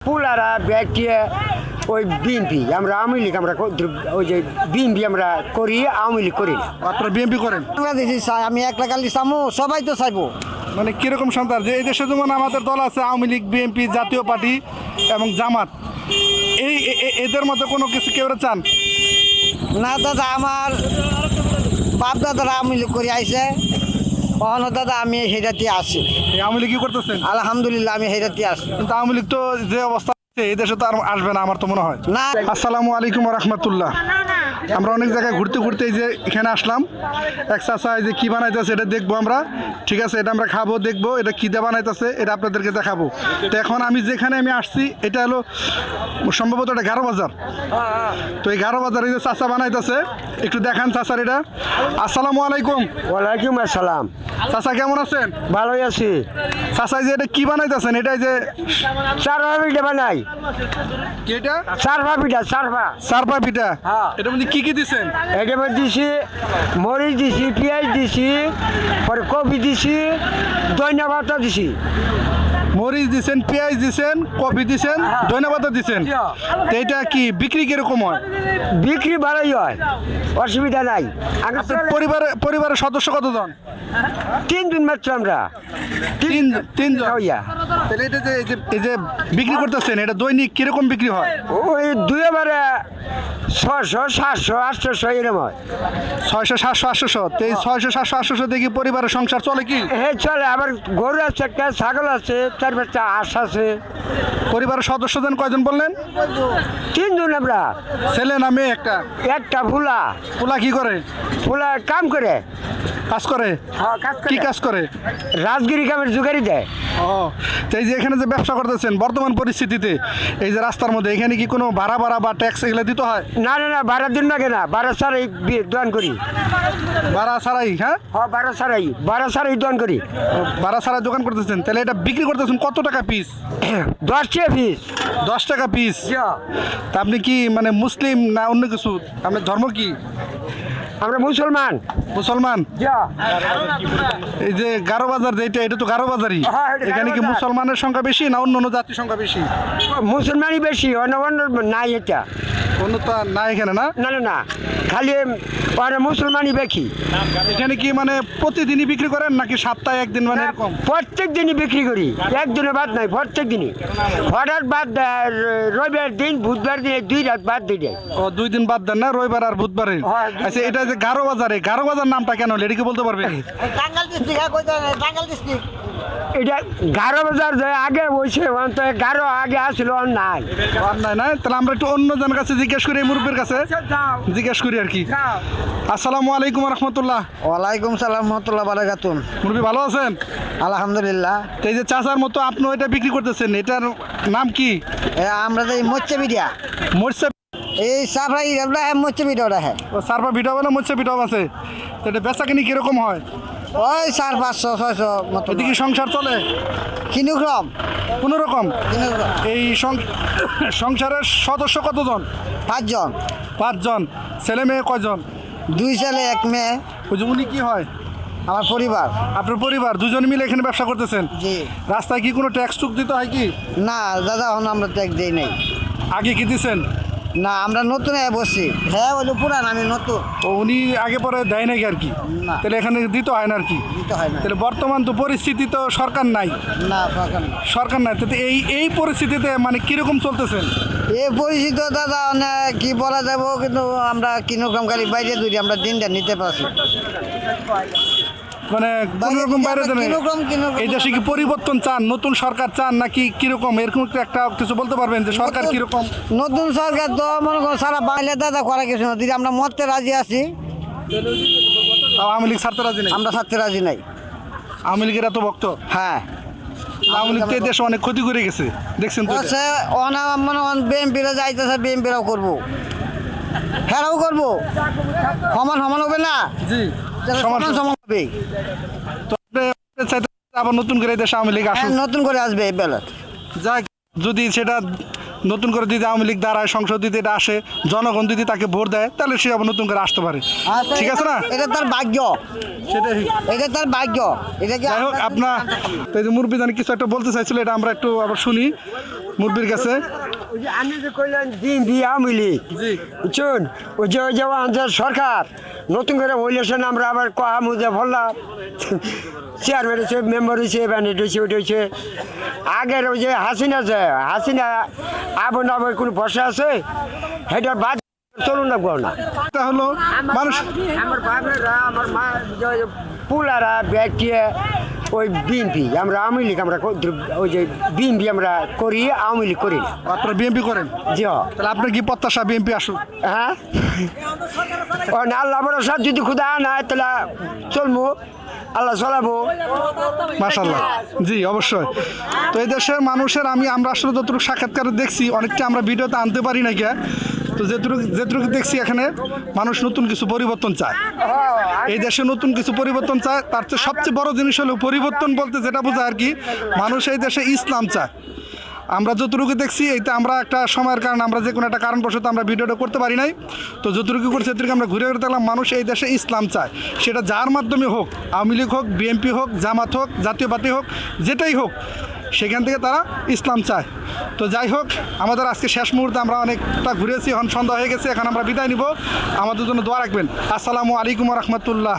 পুলারা ব্যাটিয়ে ওই বিএনপি আমরা আওয়ামী লীগ আমরা ওই যে বিএনপি আমরা করি আওয়ামী লীগ করি না। আপনারা বিএনপি করেন? বাংলাদেশি চাই, আমি একলা কালি চামো, সবাই তো চাইবো। মানে কিরকম সন্তান যে এই দেশে যেমন আমাদের দল আছে আওয়ামী লীগ, বিএনপি, জাতীয় পার্টি এবং জামাত, এই এদের মধ্যে কোনো কিছু কেউ চান না দাদা, আমার বাপ দাদারা আওয়ামী লীগ করে আইছে, কখনো দাদা আমি হেরাতে আসি। এই আওয়ামী লীগ কি করতেছেন? আলহামদুলিল্লাহ আমি হেরাতে আসি। কিন্তু আওয়ামী লীগ তো যে অবস্থা আছে এই দেশে তো আর আসবে না আমার তো মনে হয়। না আসসালামু আলাইকুম রহমতুল্লাহ। আমরা অনেক জায়গায় ঘুরতে ঘুরতে এই যে এখানে আসলাম। এক চাচা এই যে কী বানাইতেছে এটা দেখবো আমরা, ঠিক আছে? এটা আমরা খাবো, দেখবো এটা কী দিয়ে বানাইতেছে, এটা আপনাদেরকে দেখাবো। তো এখন আমি যেখানে আসছি এটা হলো সম্ভবত এটা গারো বাজার। তো এই গারো বাজার এই যে চাচা বানাইতেছে, একটু দেখান চাচার এটা। আসসালামু আলাইকুম। ওয়ালাইকুম আসসালাম। চাচা কেমন আছেন? ভালোই আছি। চাচা যে এটা কি বানাইতেছেন? এটা যে চারভা পিঠা বানাই। কি এটা? চারভা পিঠা, চারভা। সারপা পিঠা। হ্যাঁ। এটার মধ্যে কি কি দিছেন? এটার মধ্যে দিছি মরিচ দিছি, পেঁয়াজ দিছি, পরে কপি দিছি, ধনিয়া পাতা দিছি। মরিচ দিছেন, পেঁয়াজ দিছেন, কফি দিছেন, ধনিয়া পাতা দিছেন। তো এটা কি বিক্রি কিরকম হয়? বিক্রি ভালোই হয়, অসুবিধা নাই। আগে আপনার পরিবারের সদস্য কতজন? 3 দিন মাত্র আমরা তিনজন। হইয়া তাহলে এটা যে এই যে বিক্রি করতেছেন এটা দৈনিক কিরকম বিক্রি হয়? ওই দুইবারে 600 700 800 এরকম হয়। 600 700 800। তো এই 600 700 800 দেখি পরিবারের সংসার চলে কি? হ্যাঁ চলে। আবার গরু আছে, একটা ছাগল আছে, 4-5টা হাঁস আছে। পরিবারের সদস্যজন কয়জন বললেন? 3 জন আমরা। ছেলে না মেয়ে? একটা ফুলা পোলা কি করে? ফুলা কাম করে। কাজ করে? হ্যাঁ, কাজ কি করে। কাজ করে? রাজগিরি কামের জোগাড়ি দেয়। ও, তো এই যে এখানে যে ব্যবসা করতেছেন বর্তমান পরিস্থিতিতে এই যে রাস্তার মধ্যে এখানে কি কোনো ভাড়া বা ট্যাক্স এগুলো দিতে হয়? না না না, ভাড়া দিন না কেনা, ভাড়া ছাড়াই দোয়ান করি। ভাড়া ছাড়াই? হ্যাঁ, হ্যাঁ ভাড়া ছাড়াই দোয়ান করি। ভাড়া ছাড়া দোকান করতেছেন, তাহলে এটা বিক্রি করতেছেন কত টাকা পিস? 10 টাকা পিস। 10 টাকা পিস। তা আপনি কি মানে মুসলিম না অন্য কিছু? আপনার ধর্ম কি? আমরা মুসলমান। মুসলমান। এই যে গারো বাজার যেটা, এটা তো গারো বাজারই। হ্যাঁ, এটা এখানে কি গারো বাজার। মুসলমানের সংখ্যা বেশি না অন্য অন্য জাতির সংখ্যা বেশি? মুসলমানই বেশি, অন্য অন্য নাই। এটা অন্য তো আর না এখানে না। না না না, খালি মুসলমানই বেশি। এখানে কি মানে প্রতিদিনই বিক্রি করেন নাকি সপ্তাহে একদিন মানে এরকম? প্রত্যেক দিনই বিক্রি করি, একদিনে বাদ নাই, প্রত্যেক দিনই। হঠাৎ বাদ দেয় রবিবার দিন, বুধবার দিন, 2 রাত বাদ দিয়ে দেয়। ও, 2 দিন বাদ দেন না, রবিবার আর বুধবারে? হ্যাঁ, আচ্ছা, এটা যে গারো বাজারে, গারো বাজার নামটা কেন এটা কি বলতে পারবেন? Tangail district, Tangail district. এটা গারো বাজার যে আগে হয়েছে, তো গারো আগে আসছিল, আর নাই। আর নাই না? তাহলে আমরা একটু অন্য জনের কাছে জিজ্ঞেস করি, এই মুরব্বীর কাছে জিজ্ঞেস করি আর কি। আসসালামু আলাইকুম রহমতুল্লাহ। ওয়ালাইকুম সালাম রহমতুল্লাহ বারাকাতুন। মুরব্বী ভালো আছেন? আলহামদুলিল্লাহ। তো এই যে চাচার মতো আপনি এটা বিক্রি করতেছেন, এটার নাম কি? আমরা যে মৎস্য বিডিয়া, মরছে এই সাফরাই আমরা মৎস্য বিডিয়া হ্যাঁ। সারপা ভিটাও না মরছে ভিটাও আছে। তো এটা বেচা কিনি কিরকম হয়? ওই 400 500 মতো। এদিকে সংসার চলে কিনুগ্রাম কোনো রকম? কিনুগ্রাম। এই সংসারের সদস্য কতজন? 5 জন। 5 জন। ছেলে মেয়ে কয়জন? 2 ছেলে 1 মেয়ে। ওই যে উনি কি হয়? আমার পরিবার। আপনার পরিবার 2 জন মিলে এখানে ব্যবসা করতেছেন? জি। রাস্তায় কি কোনো ট্যাক্স টুক দিতে হয় কি? না দাদা, এখন আমরা ট্যাক্স দিই নাই। আগে কি দিছেন? না, আমরা নতুন বসছি। হ্যাঁ ওই পুরান, আমি নতুন। ও, উনি আগে পরে দেয় নাকি আর কি? না। তাহলে এখানে দিতে হয় না আর কি? দিতে হয় না। তাহলে বর্তমান তো পরিস্থিতি তো সরকার নাই। না সরকার না। সরকার নাই, তো এই পরিস্থিতিতে মানে কিরকম চলতেছেন? এই পরিচিত দাদা অনেক কি বলা যাব, কিন্তু আমরা কিনুগ্রাম খালি বাইরে যদি আমরা দিনটা নিতে পারছি। মানে কোন রকম বাইরে দেন? কিনুগ্রাম এই দেশে কি পরিবর্তন চান, নতুন সরকার চান নাকি কিরকম, এরকম একটা কিছু বলতে পারবেন যে সরকার কিরকম? নতুন সরকার তো মনে করো সারা বাংলা দাদা করা কিছু না, যদি আমরা মরতে রাজি আছি। আওয়ামী লীগ ছাড়তে রাজি নেই? আমরা ছাড়তে রাজি নাই। আওয়ামী লীগের এত ভক্ত? হ্যাঁ। আওয়ামী লীগ তো এই দেশে অনেক ক্ষতি করে গেছে, দেখছেন তো? সে মনে বিএমপিরা যাইতেছে, বিএমপিরাও করবো, হেরাও করবো, সমান সমান হবে না? জি, সমান সমান হবে। তো আপনি চাইতে আবার নতুন করে এই দেশে আওয়ামী লীগ আসুক? হ্যাঁ, নতুন করে আসবে এই বেলা। যাক, যদি সেটা নতুন করে যদি আওয়ামী লীগ দাঁড়ায়, সংসদ যদি এটা আসে, জনগণ যদি তাকে ভোট দেয়, তাহলে সে আবার নতুন করে আসতে পারে। ঠিক আছে না? এটা তার ভাগ্য, সেটাই। এটা তার ভাগ্য। এটা কি যাই হোক, আপনার তো এই যে মুরব্বী জানি কিছু একটা বলতে চাইছিল, এটা আমরা একটু আবার শুনি মুরব্বীর কাছে। ওই যে আপনি যে কইলেন বিএনপি আওয়ামী লীগ, জি। বুঝছেন, ওই যে আমাদের সরকার নতুন করে হইলেছেন, আমরা আবার কহামু যে বললাম চেয়ারম্যান হয়েছে, মেম্বার হয়েছে, ব্যান্ডেড হয়েছে, ওইটা হয়েছে। আগের ওই যে হাসিনা আবন আবার কোনো বসে আছে, সেটার বাদ চলুন না গো না। এটা হলো মানুষ, আমার বাবারা, আমার মা, পুলারা ব্যাগটিয়ে ওই বিএনপি, আমরা আওয়ামী লীগ, আমরা ওই যে বিএনপি আমরা করি, আওয়ামী লীগ করি না। আপনারা বিএনপি করেন, জি হ। তাহলে আপনার কি প্রত্যাশা বিএনপি আসুক? হ্যাঁ, ও না, আল্লাহ ভরসা, যদি খুদা না তাহলে চলবো, আল্লাহ চলাবো। মাশাআল্লাহ, জি অবশ্যই। তো এই দেশের মানুষের আমরা আসলে যতটুকু সাক্ষাৎকারে দেখছি, অনেকটা আমরা ভিডিওতে আনতে পারি না কে, তো যেটুকু দেখছি এখানে মানুষ নতুন কিছু পরিবর্তন চায়। এই দেশে নতুন কিছু পরিবর্তন চায়, তার চেয়ে সবচেয়ে বড় জিনিস হলো পরিবর্তন বলতে যেটা বোঝায় আর কি, মানুষ এই দেশে ইসলাম চায়। আমরা যতটুকু দেখছি, এইটা আমরা একটা সময়ের কারণে আমরা যে কোনো একটা কারণবশত আমরা ভিডিওটা করতে পারি নাই, তো যতটুকু করছি সেটুকু আমরা ঘুরে ঘুরে দেখলাম মানুষ এই দেশে ইসলাম চায়। সেটা যার মাধ্যমে হোক, আওয়ামী লীগ হোক, বিএনপি হোক, জামাত হোক, জাতীয় পার্টি হোক, যেটাই হোক, সেখান থেকে তারা ইসলাম চায়। তো যাই হোক, আমাদের আজকে শেষ মুহূর্তে আমরা অনেকটা ঘুরেছি, এখন সন্ধ্যা হয়ে গেছে, এখন আমরা বিদায় নিব। আমাদের জন্য দোয়া রাখবেন। আসসালামু আলাইকুম রহমতুল্লাহ।